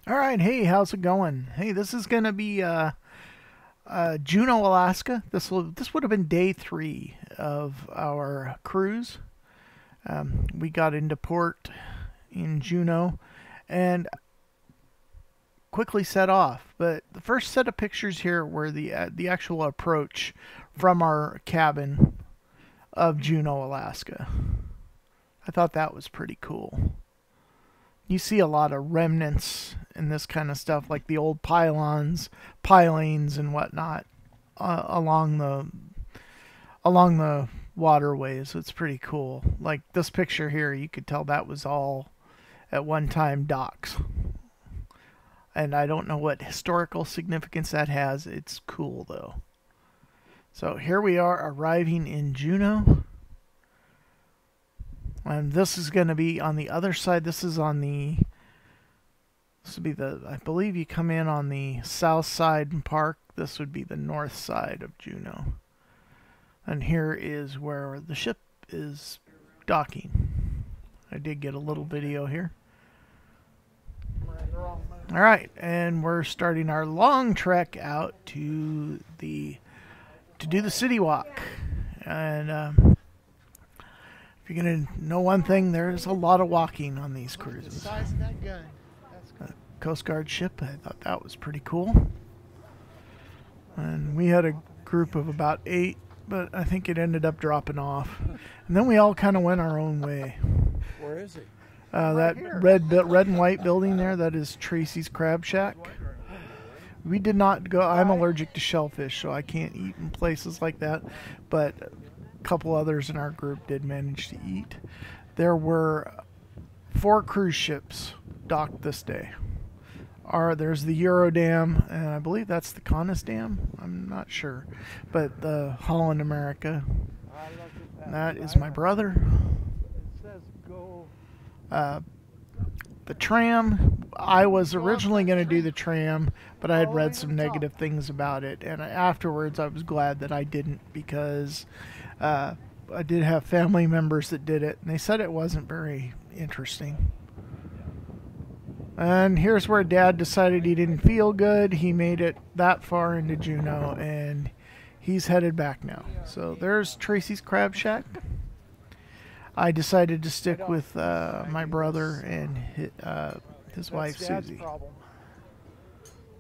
All right, hey, how's it going? Hey, this is gonna be Juneau, Alaska. This would have been day 3 of our cruise. We got into port in Juneau and quickly set off. But the first set of pictures here were the actual approach from our cabin of Juneau, Alaska. I thought that was pretty cool. You see a lot of remnants and this kind of stuff, like the old pylons, pilings, and whatnot along the waterways. It's pretty cool. Like this picture here, you could tell that was all at one time docks. And I don't know what historical significance that has. It's cool though. So here we are arriving in Juneau. And this is going to be on the other side. This would be I believe you come in on the south side and park. This would be the north side of Juneau. And here is where the ship is docking. I did get a little video here. Alright, and we're starting our long trek out to do the city walk. And if you're going to know one thing, there's a lot of walking on these cruises. The size of that gun. That's cool. Coast Guard ship. I thought that was pretty cool. And we had a group of about 8, but I think it ended up dropping off. And then we all kind of went our own way. Where is it? That red and white building there, that is Tracy's Crab Shack. We did not go. I'm allergic to shellfish, so I can't eat in places like that. But couple others in our group did manage to eat. There were 4 cruise ships docked this day. There's the Eurodam, and I believe that's the Conus Dam. I'm not sure, but the Holland America. That is my brother. The tram. I was originally going to do the tram, but I had read some negative things about it, and afterwards I was glad that I didn't, because I did have family members that did it, and they said it wasn't very interesting. And here's where Dad decided he didn't feel good. He made it that far into Juneau, and he's headed back now. So there's Tracy's Crab Shack. I decided to stick with my brother and his wife, Susie.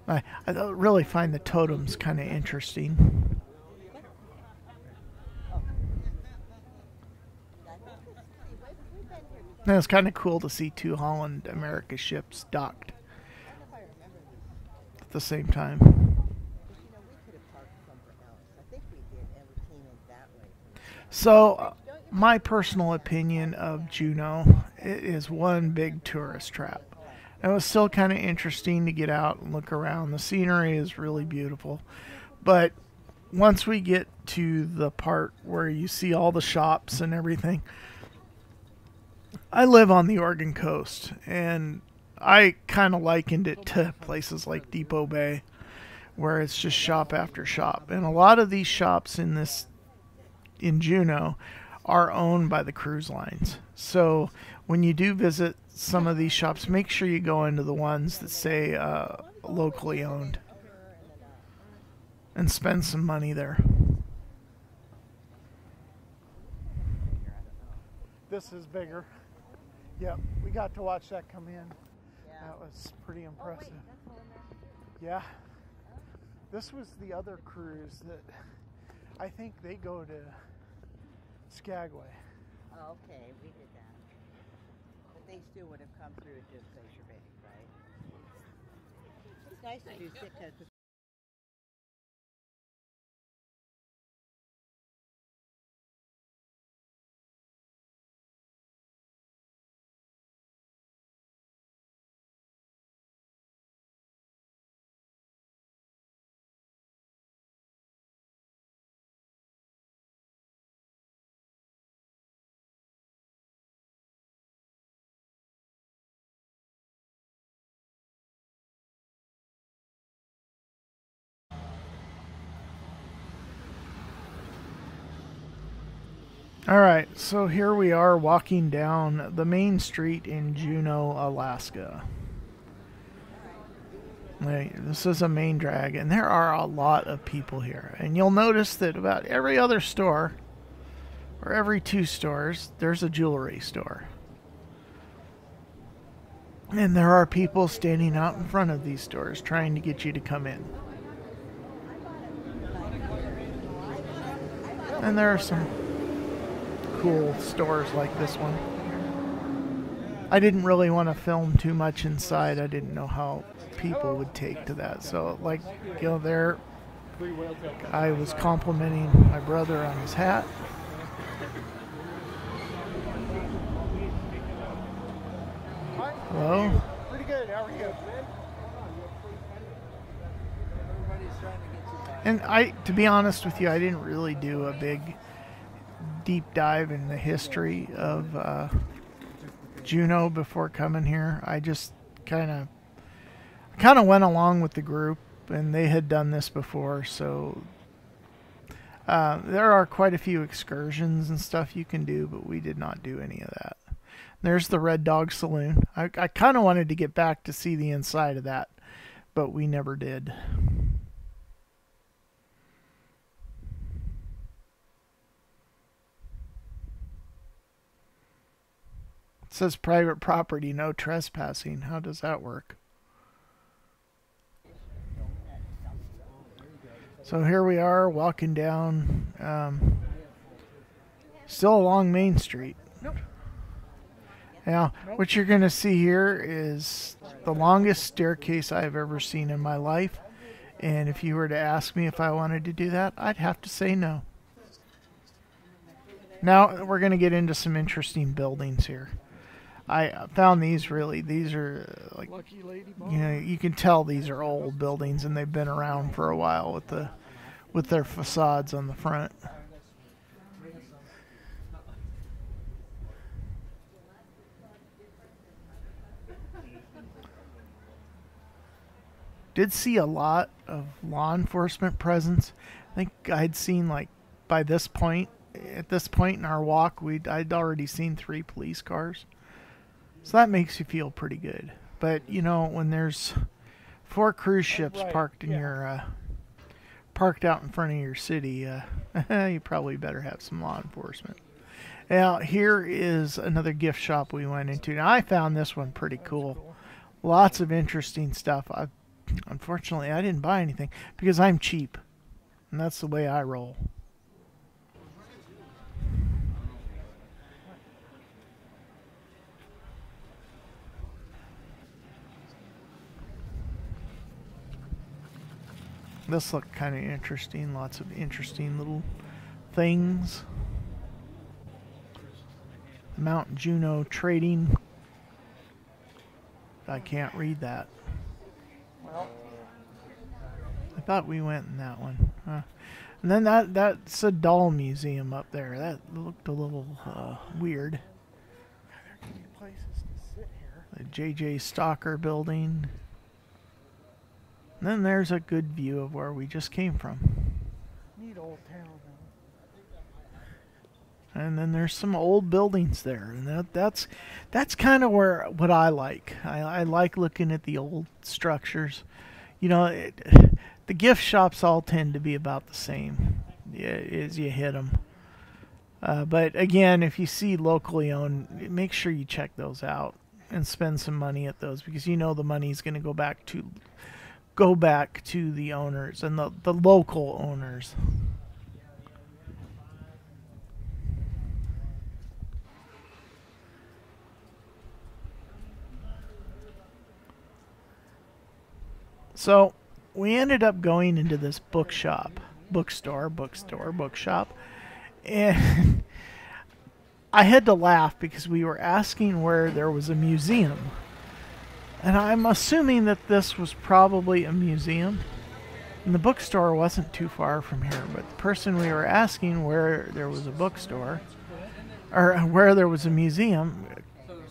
I really find the totems kind of interesting. And it's kind of cool to see 2 Holland America ships docked at the same time. So, my personal opinion of Juneau, it is one big tourist trap. It was still kind of interesting to get out and look around. The scenery is really beautiful. But once we get to the part where you see all the shops and everything, I live on the Oregon coast, and I kind of likened it to places like Depot Bay, where it's just shop after shop. And a lot of these shops in Juneau are owned by the cruise lines. So when you do visit some of these shops, make sure you go into the ones that say locally owned and spend some money there. This is bigger. Yep, we got to watch that come in. Yeah. That was pretty impressive. Oh, wait, yeah. This was the other cruise that I think they go to Skagway. Oh, okay, we did that. But they still would have come through just Glacier Bay, right? It's nice to do Sitka. Alright, so here we are walking down the main street in Juneau, Alaska. This is a main drag, and there are a lot of people here. And you'll notice that about every other store, or every 2 stores, there's a jewelry store. And there are people standing out in front of these stores trying to get you to come in. And there are some cool stores like this one. I didn't really want to film too much inside. I didn't know how people would take to that. So, like, you know, there I was complimenting my brother on his hat. Hello? Pretty good. How are you? And to be honest with you, I didn't really do a big deep dive in the history of Juneau before coming here. I just kind of went along with the group, and they had done this before, so there are quite a few excursions and stuff you can do, but we did not do any of that. There's the Red Dog Saloon. I kind of wanted to get back to see the inside of that, but we never did. It says private property, no trespassing. How does that work? So here we are walking down, still along Main Street. Now, what you're going to see here is the longest staircase I've ever seen in my life. And if you were to ask me if I wanted to do that, I'd have to say no. Now, we're going to get into some interesting buildings here. I found these are like, you know, you can tell these are old buildings and they've been around for a while with their facades on the front. Did see a lot of law enforcement presence. I think I'd seen, like, at this point in our walk, I'd already seen 3 police cars. So that makes you feel pretty good. But, you know, when there's 4 cruise ships parked in your parked out in front of your city, you probably better have some law enforcement. Now, here is another gift shop we went into. Now, I found this one pretty cool. Lots of interesting stuff. Unfortunately, I didn't buy anything because I'm cheap, and that's the way I roll. This looked kind of interesting. Lots of interesting little things. Mount Juneau Trading. I can't read that. I thought we went in that one. And then that's a doll museum up there. That looked a little weird. There can be places to sit here. The J.J. Stalker building. And then there's a good view of where we just came from. Neat old town, though. And then there's some old buildings there, and that's kind of what I like. I like looking at the old structures. You know, the gift shops all tend to be about the same as you hit them. But again, if you see locally owned, make sure you check those out and spend some money at those, because you know the money is going to go back to the owners and the local owners. So we ended up going into this bookshop, bookstore, and I had to laugh because we were asking where there was a museum. And I'm assuming that this was probably a museum. And the bookstore wasn't too far from here, but the person we were asking where there was a bookstore, or where there was a museum,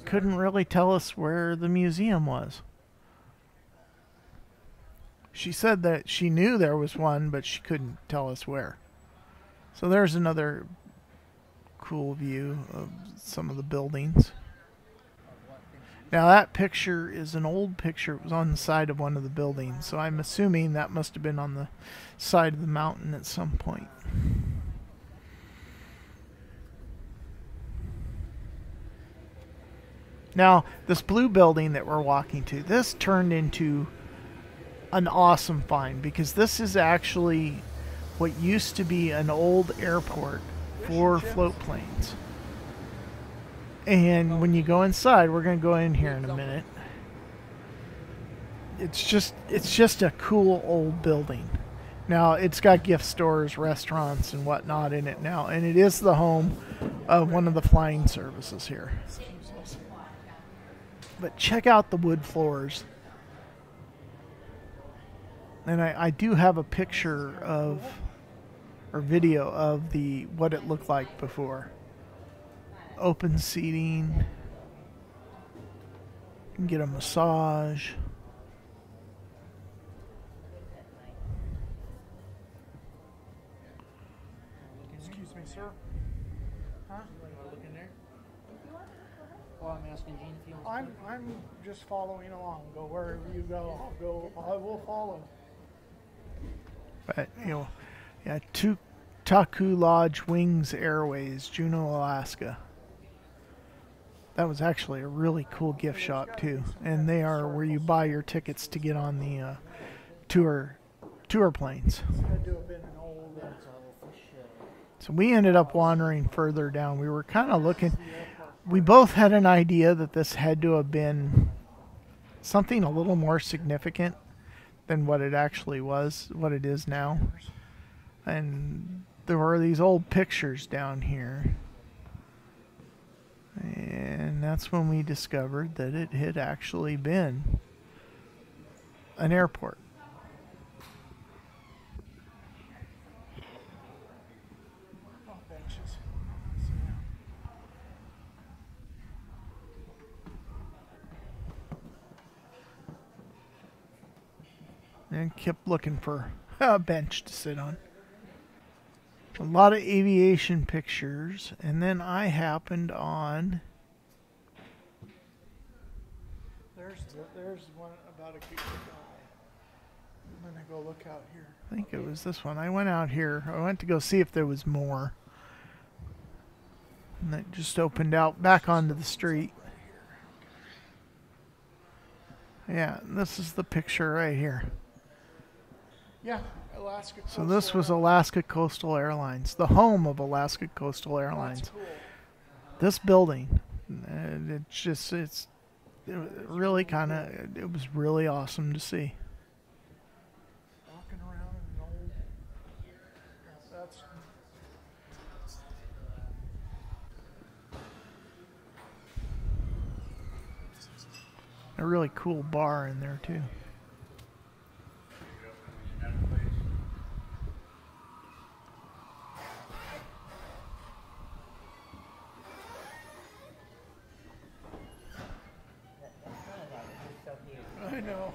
couldn't really tell us where the museum was. She said that she knew there was one, but she couldn't tell us where. So there's another cool view of some of the buildings. Now that picture is an old picture. It was on the side of one of the buildings, so I'm assuming that must have been on the side of the mountain at some point. Now, this blue building that we're walking to, this turned into an awesome find because this is actually what used to be an old airport for float planes. And when you go inside, we're going to go in here in a minute. It's just a cool old building. Now, it's got gift stores, restaurants, and whatnot in it now. And it is the home of one of the flying services here. But check out the wood floors. And I do have a picture of, or video of what it looked like before. Open seating. You can get a massage. Excuse me, sir. Huh? You want to look in there? Well, I'm asking Gene if he wants to. I'm just following along. Go wherever you go. I'll go. I will follow. But, you know, yeah, Taku Lodge Wings Airways, Juneau, Alaska. That was actually a really cool gift shop too, and they are where you buy your tickets to get on the tour planes. Had to have been an old. So we ended up wandering further down. We were kind of looking. We both had an idea that this had to have been something a little more significant than what it actually was, what it is now. And there were these old pictures down here. And that's when we discovered that it had actually been an airport. Oh, benches. And kept looking for a bench to sit on. A lot of aviation pictures, and then I happened on. There's one about a good guy. I'm gonna go look out here. I think it was this one. I went out here. I went to go see if there was more. And it just opened out back onto the street. Yeah, this is the picture right here. Yeah, Alaska. So this was Alaska Coastal Airlines, the home of Alaska Coastal Airlines. That's cool. This building, and it really kind of, it was really awesome to see. Walking around in an old. That's. A really cool bar in there too. I know.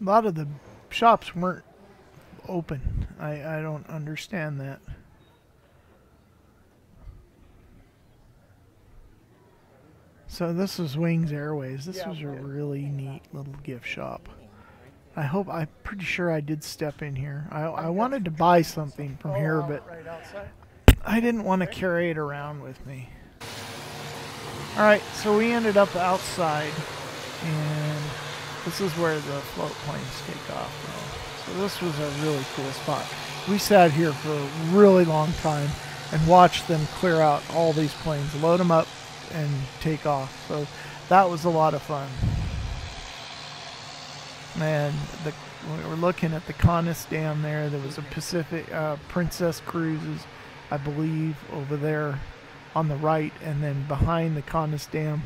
A lot of the shops weren't open. I don't understand that. So this is Wings Airways. This was a really neat little gift shop. I'm pretty sure I did step in here. I wanted to buy something from here, but Right outside. I didn't want to carry it around with me. Alright, so we ended up outside, and this is where the float planes take off from. So this was a really cool spot. We sat here for a really long time and watched them clear out all these planes, load them up, and take off. So that was a lot of fun. And we were looking at the Conus Dam there. There was a Pacific Princess Cruises, I believe, over there on the right, and then behind the Conus Dam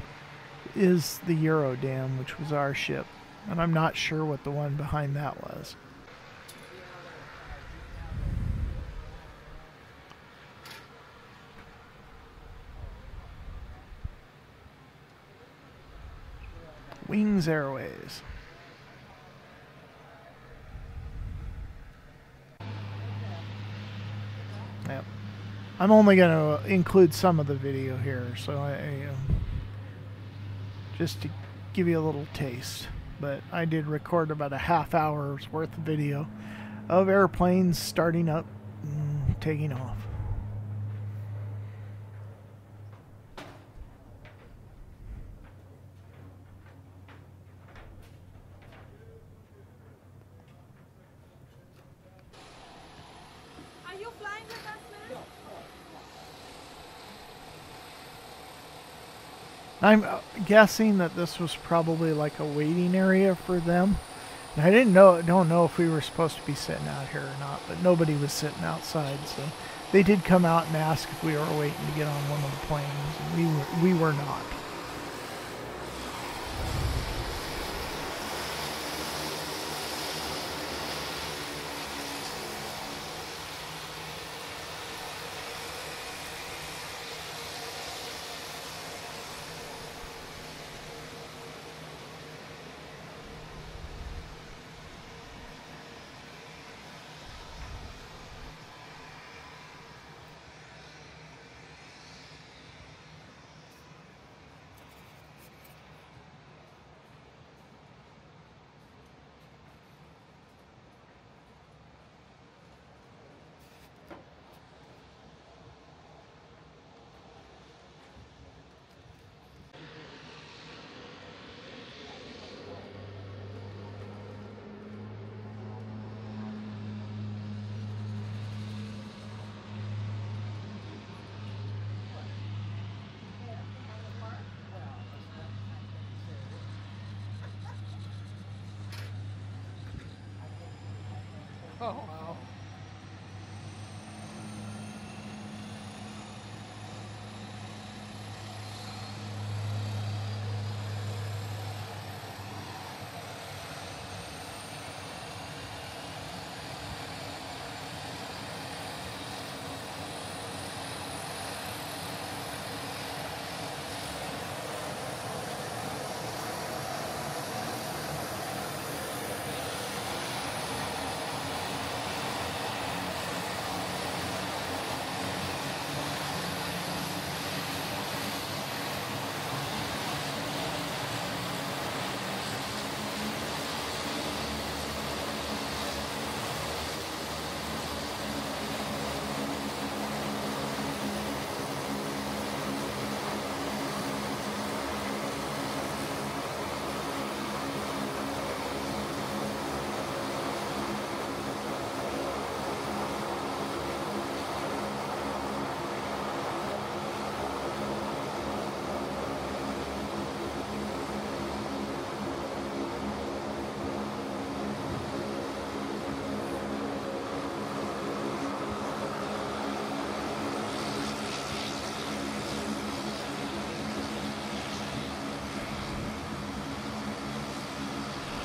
is the Eurodam, which was our ship. And I'm not sure what the one behind that was. Wings Airways. I'm only going to include some of the video here, so just to give you a little taste. But I did record about a half hour's worth of video of airplanes starting up and taking off. Are you flying with us, man? I'm guessing that this was probably like a waiting area for them. And I don't know if we were supposed to be sitting out here or not, but nobody was sitting outside, so they did come out and ask if we were waiting to get on one of the planes, and we were not. Oh, wow.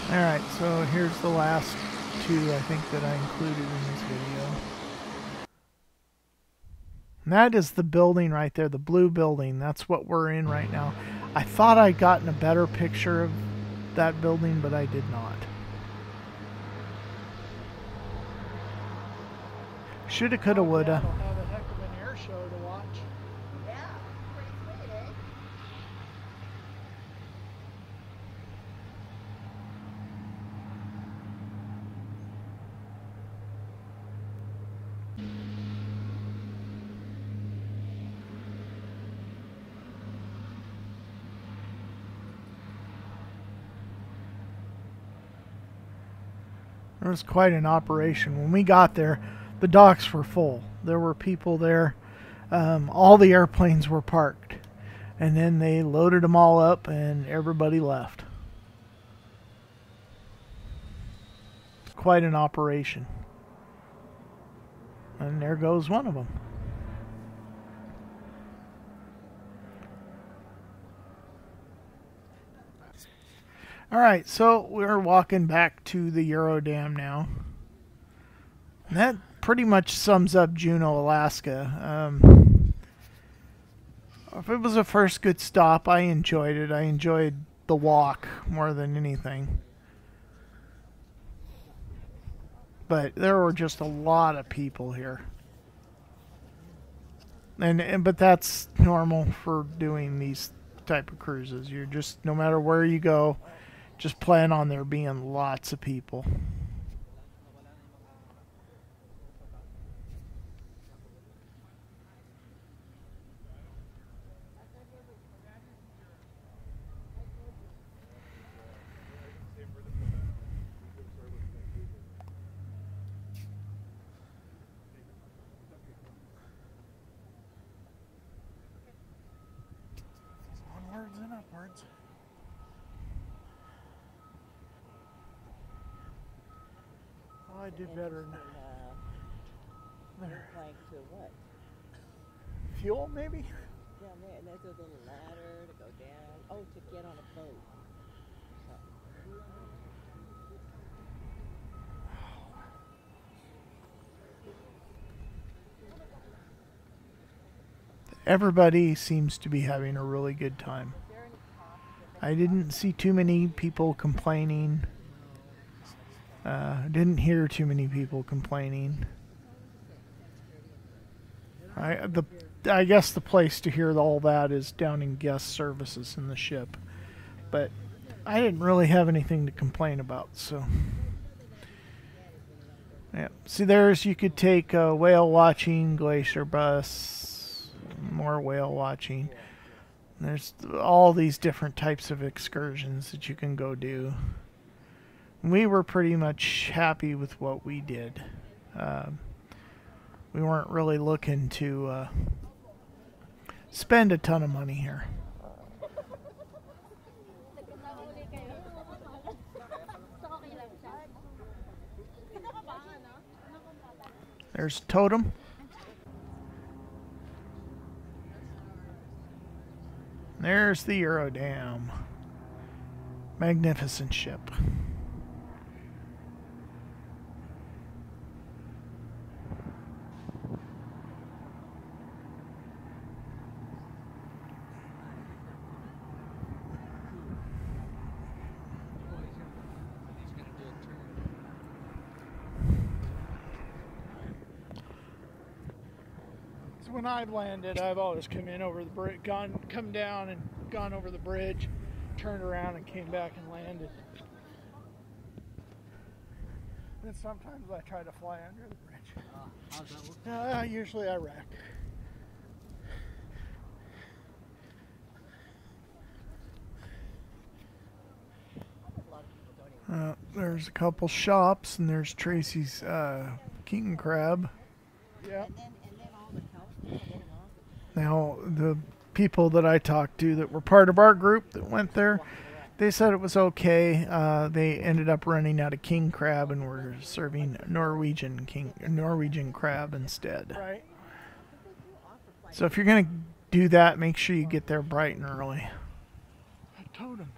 Alright, so here's the last two I think that I included in this video. And that is the building right there, the blue building. That's what we're in right now. I thought I'd gotten a better picture of that building, but I did not. Shoulda, coulda, woulda. That'll have a heck of an air show to watch. Yeah, pretty sweet, eh? It was quite an operation. When we got there, the docks were full. There were people there. All the airplanes were parked. And then they loaded them all up and everybody left. Quite an operation. And there goes one of them. Alright, so we're walking back to the Eurodam now. And that pretty much sums up Juneau, Alaska. If it was a first good stop, I enjoyed it. I enjoyed the walk more than anything. But there were just a lot of people here. But that's normal for doing these type of cruises. You're just, no matter where you go, just plan on there being lots of people. Onwards and upwards. Oh, I did better than There. Like to what? fuel, maybe? Down there, and there's a little ladder to go down. Oh, to get on a boat. Everybody seems to be having a really good time. I didn't see too many people complaining. Didn't hear too many people complaining. I guess the place to hear all that is down in guest services in the ship. But I didn't really have anything to complain about, so. Yeah. See, you could take whale watching, glacier bus, more whale watching. There's all these different types of excursions that you can go do. We were pretty much happy with what we did. We weren't really looking to spend a ton of money here. There's Totem. There's the Eurodam. Magnificent ship. So when I've landed, I've always come in over the bridge, come down and gone over the bridge, turned around and came back and landed. And sometimes I try to fly under the bridge. How's that work? Usually I wreck. There's a couple shops, and there's Tracy's king crab. Yeah. And then all the help getting off. Now, the people that I talked to that were part of our group that went there, they said it was okay. They ended up running out of king crab and were serving Norwegian crab instead. Right. So if you're going to do that, make sure you get there bright and early. A totem.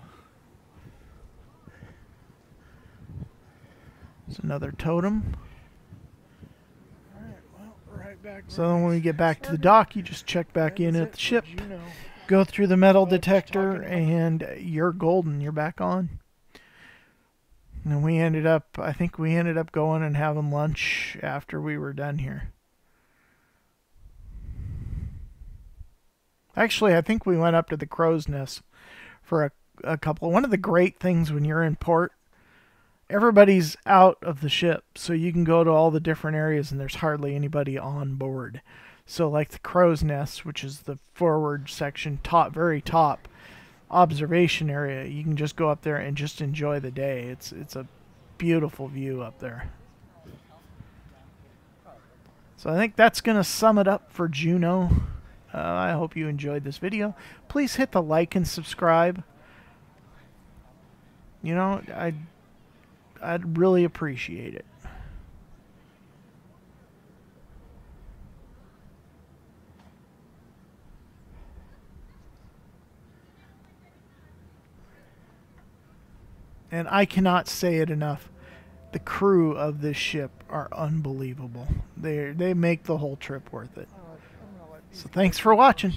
There's another Totem. Alright, well, right back. So then when we get back to the dock, you just check back in at the ship, Juneau. go through the metal detector, and you're golden. You're back on. And I think we ended up going and having lunch after we were done here. Actually, I think we went up to the Crow's Nest for a couple. One of the great things when you're in port, everybody's out of the ship, so you can go to all the different areas and there's hardly anybody on board. So like the Crow's Nest, which is the forward section, very top observation area, you can just go up there and just enjoy the day. It's a beautiful view up there. So I think that's going to sum it up for Juneau. I hope you enjoyed this video. Please hit the like and subscribe. You know, I'd really appreciate it. And I cannot say it enough. The crew of this ship are unbelievable. They make the whole trip worth it. So thanks for watching.